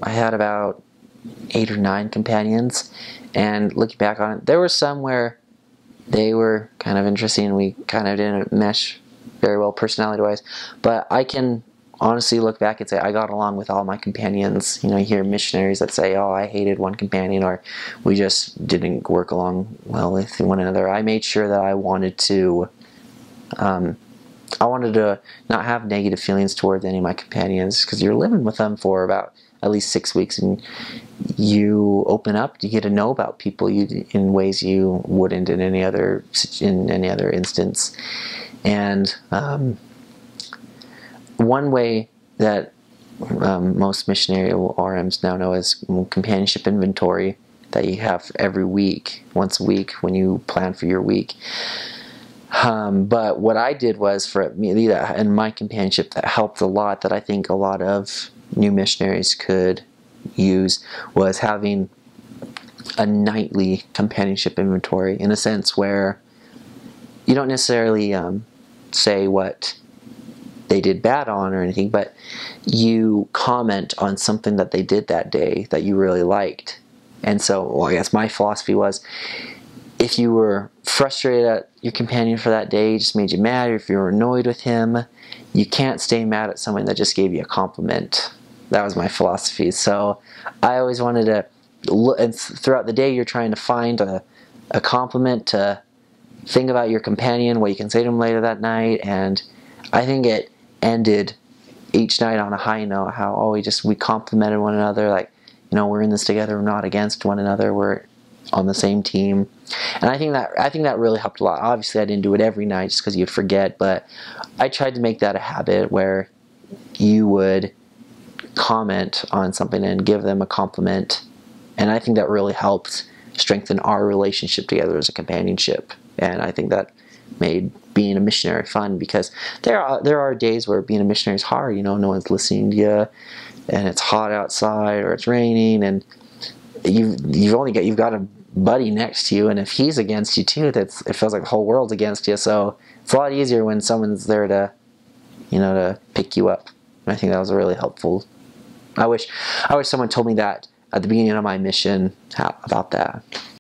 I had about 8 or 9 companions, and looking back on it, there were some where they were kind of interesting and we kind of didn't mesh very well personality-wise, but I can honestly look back and say I got along with all my companions. You know, you hear missionaries that say, oh, I hated one companion, or we just didn't work along well with one another. I made sure that I wanted to not have negative feelings towards any of my companions, because you're living with them for about at least 6 weeks, and you open up, you get to know about people in ways you wouldn't in any other instance. And one way that most missionary RMs now know is companionship inventory that you have every week, once a week when you plan for your week. But what I did was, for me, that in my companionship, that helped a lot, that I think a lot of new missionaries could use, was having a nightly companionship inventory, in a sense where you don't necessarily say what they did bad on or anything, but you comment on something that they did that day that you really liked. And so, well, I guess my philosophy was, if you were frustrated at your companion for that day, just made you mad, or if you were annoyed with him, you can't stay mad at someone that just gave you a compliment. That was my philosophy. So I always wanted to look, and throughout the day you're trying to find a compliment to think about your companion, what you can say to him later that night. And I think it ended each night on a high note, how we complimented one another, like, you know, we're in this together, we're not against one another, we're on the same team. And I think that really helped a lot. Obviously I didn't do it every night just because you'd forget, but I tried to make that a habit where you would comment on something and give them a compliment. And I think that really helped strengthen our relationship together as a companionship. And I think that made being a missionary fun, because there are days where being a missionary is hard. You know, no one's listening to you, and it's hot outside or it's raining, and you've got a buddy next to you, and if he's against you too, it feels like the whole world's against you. So it's a lot easier when someone's there to, you know, to pick you up. And I think that was really helpful. I wish someone told me that at the beginning of my mission about that.